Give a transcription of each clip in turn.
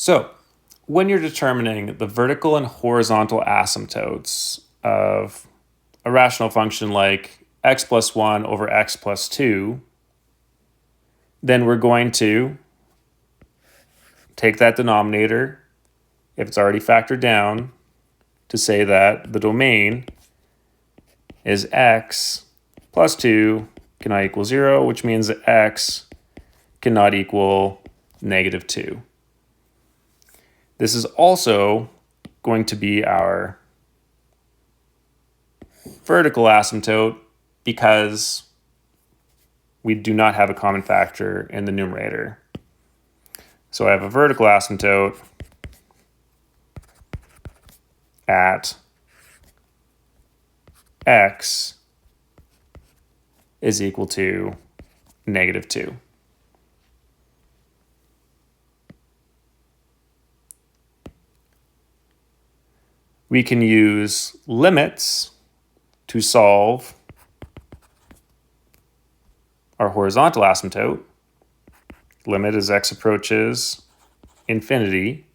So when you're determining the vertical and horizontal asymptotes of a rational function like x plus 1 over x plus 2, then we're going to take that denominator, if it's already factored down, to say that the domain is x plus 2 cannot equal 0, which means that x cannot equal negative 2. This is also going to be our vertical asymptote because we do not have a common factor in the numerator. So I have a vertical asymptote at x is equal to negative 2. We can use limits to solve our horizontal asymptote. Limit as x approaches infinity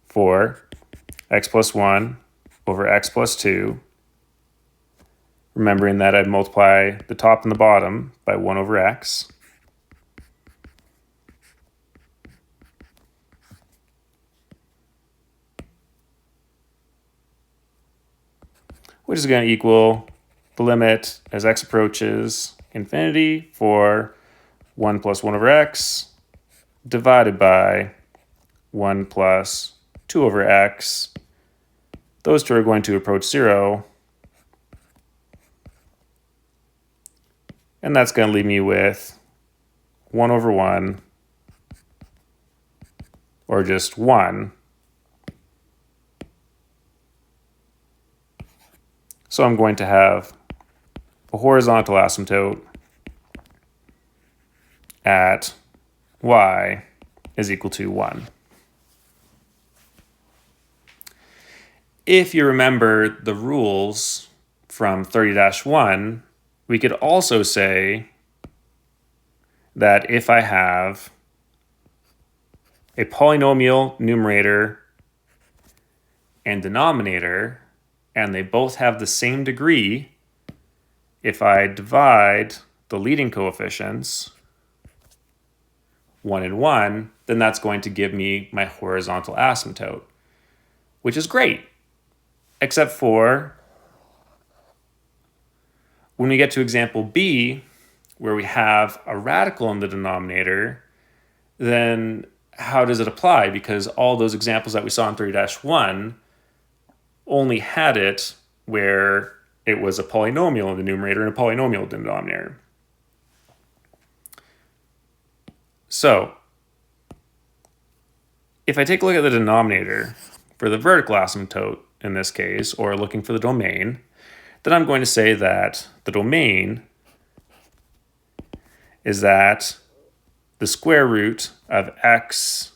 for x plus 1 over x plus 2. Remembering that I'd multiply the top and the bottom by 1 over x. Which is going to equal the limit as x approaches infinity for 1 plus 1 over x divided by 1 plus 2 over x. Those two are going to approach 0. And that's going to leave me with 1 over 1, or just 1. So I'm going to have a horizontal asymptote at y is equal to 1. If you remember the rules from 30-1, we could also say that if I have a polynomial numerator and denominator, and they both have the same degree, if I divide the leading coefficients, 1 and 1, then that's going to give me my horizontal asymptote, which is great, except for when we get to example B, where we have a radical in the denominator, then how does it apply? Because all those examples that we saw in 30-1 only had it where it was a polynomial in the numerator and a polynomial in the denominator. So if I take a look at the denominator for the vertical asymptote in this case, or looking for the domain, then I'm going to say that the domain is that the square root of x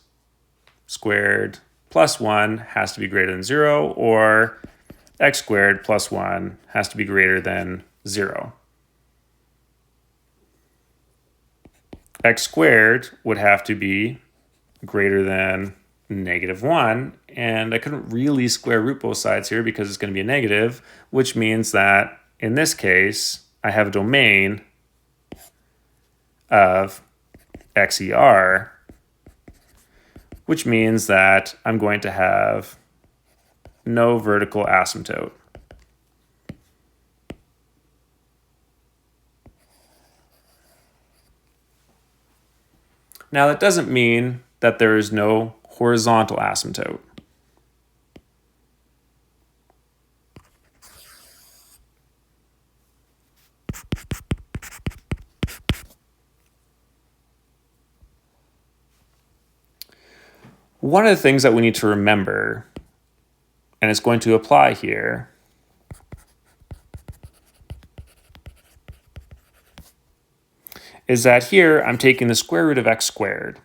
squared plus 1 has to be greater than 0, or x squared plus 1 has to be greater than 0. X squared would have to be greater than negative 1, and I couldn't really square root both sides here because it's going to be a negative, which means that in this case, I have a domain of XER, which means that I'm going to have no vertical asymptote. Now that doesn't mean that there is no horizontal asymptote. One of the things that we need to remember, and it's going to apply here, is that here I'm taking the square root of x squared.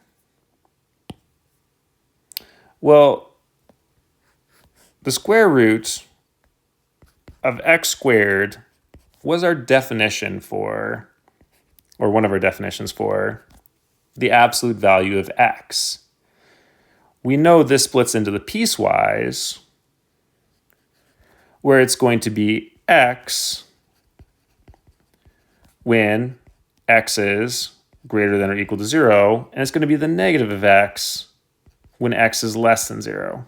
Well, the square root of x squared was our definition for, or one of our definitions for, the absolute value of x. we know this splits into the piecewise, where it's going to be x when x is greater than or equal to 0, and it's going to be the negative of x when x is less than 0.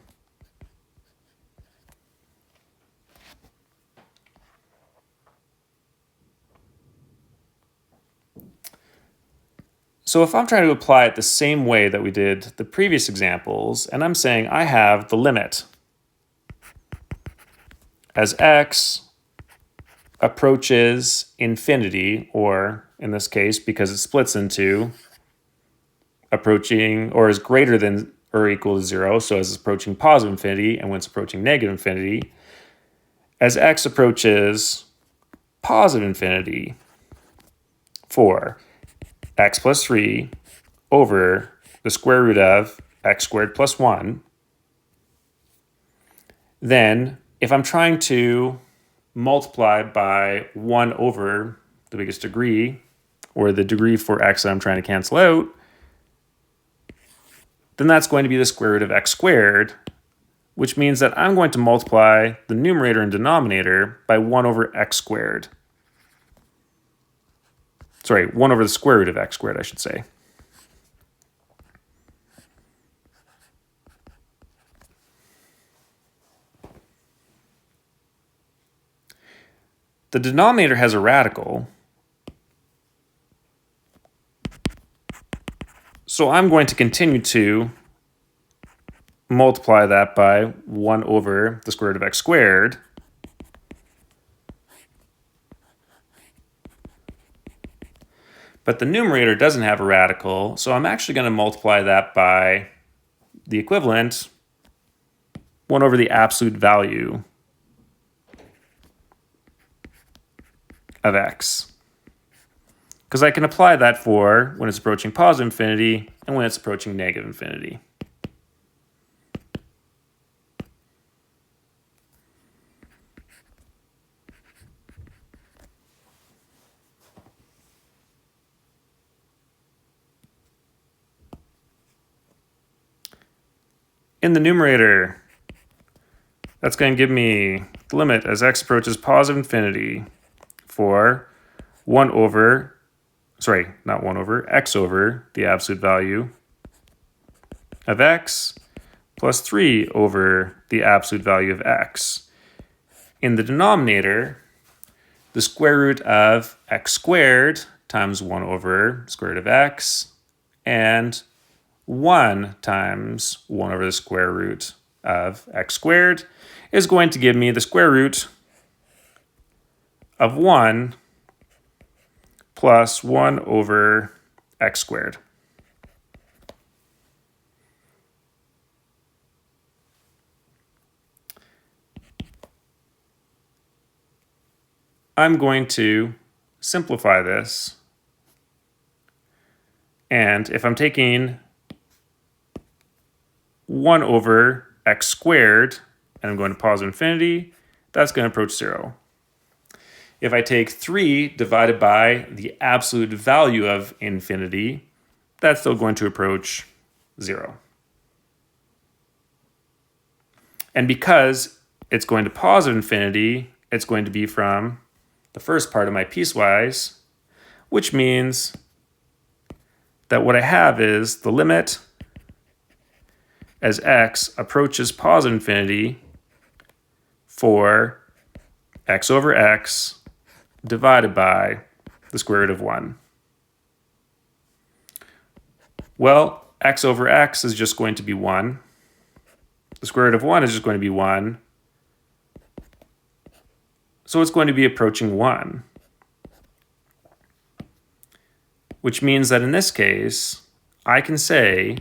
So if I'm trying to apply it the same way that we did the previous examples, and I'm saying I have the limit as x approaches infinity, or in this case, because it splits into approaching or is greater than or equal to 0, so as it's approaching positive infinity and when it's approaching negative infinity, as x approaches positive infinity for x plus 3 over the square root of x squared plus 1, then if I'm trying to multiply by 1 over the biggest degree, or the degree for x that I'm trying to cancel out, then that's going to be the square root of x squared, which means that I'm going to multiply the numerator and denominator by 1 over x squared. Sorry, 1 over the square root of x squared, I should say. The denominator has a radical, so I'm going to continue to multiply that by 1 over the square root of x squared. But the numerator doesn't have a radical, so I'm actually going to multiply that by the equivalent, 1 over the absolute value of x. Because I can apply that for when it's approaching positive infinity and when it's approaching negative infinity. In the numerator, that's going to give me the limit as x approaches positive infinity for 1 over, sorry, not 1 over, x over the absolute value of x plus 3 over the absolute value of x. In the denominator, the square root of x squared times 1 over square root of x, and 1 times 1 over the square root of x squared is going to give me the square root of 1 plus 1 over x squared. I'm going to simplify this, and if I'm taking 1 over x squared, and I'm going to positive infinity, that's going to approach 0. If I take 3 divided by the absolute value of infinity, that's still going to approach 0. And because it's going to positive infinity, it's going to be from the first part of my piecewise, which means that what I have is the limit as x approaches positive infinity for x over x divided by the square root of 1. Well, x over x is just going to be 1. The square root of 1 is just going to be 1. So it's going to be approaching 1. Which means that in this case, I can say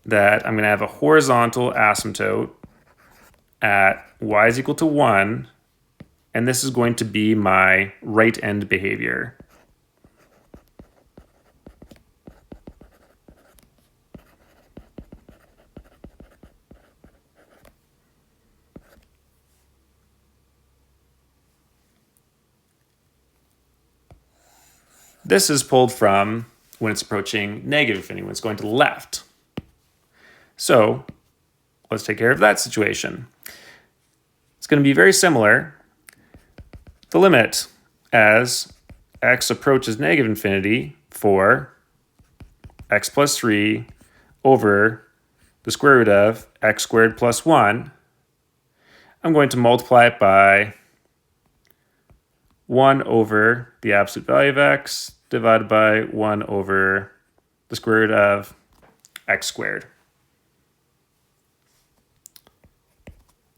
that I'm going to have a horizontal asymptote at y is equal to 1, and this is going to be my right end behavior. This is pulled from when it's approaching negative infinity, when it's going to the left. So let's take care of that situation. It's going to be very similar. The limit as x approaches negative infinity for x plus 3 over the square root of x squared plus 1, I'm going to multiply it by 1 over the absolute value of x divided by 1 over the square root of x squared.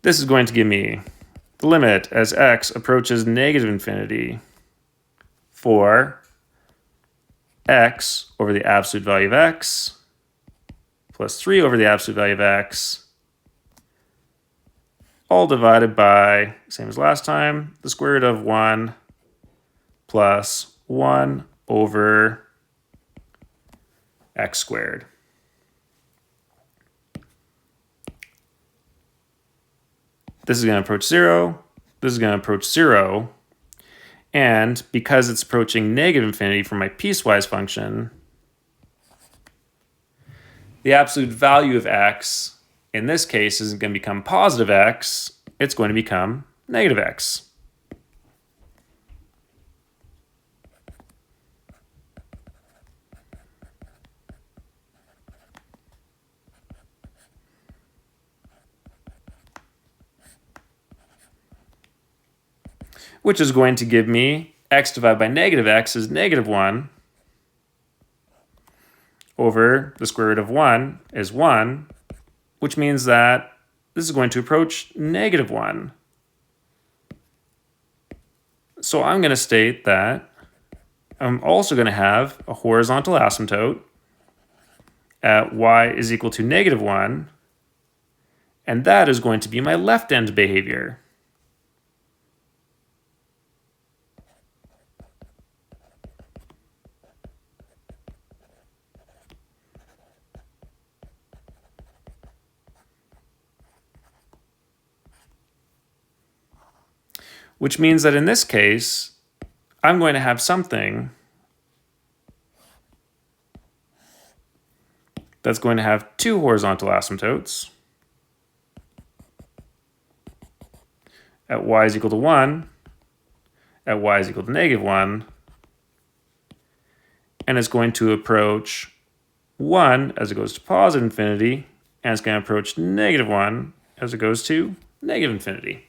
This is going to give me the limit as x approaches negative infinity for x over the absolute value of x plus 3 over the absolute value of x, all divided by, same as last time, the square root of 1 plus 1 over x squared. This is going to approach 0. This is going to approach 0. And because it's approaching negative infinity for my piecewise function, the absolute value of x in this case isn't going to become positive x. It's going to become negative x. Which is going to give me x divided by negative x is negative 1 over the square root of 1 is 1, which means that this is going to approach negative 1. So I'm going to state that I'm also going to have a horizontal asymptote at y is equal to negative 1, and that is going to be my left end behavior. Which means that in this case, I'm going to have something that's going to have two horizontal asymptotes at y is equal to 1, at y is equal to negative 1, and it's going to approach 1 as it goes to positive infinity, and it's going to approach negative 1 as it goes to negative infinity.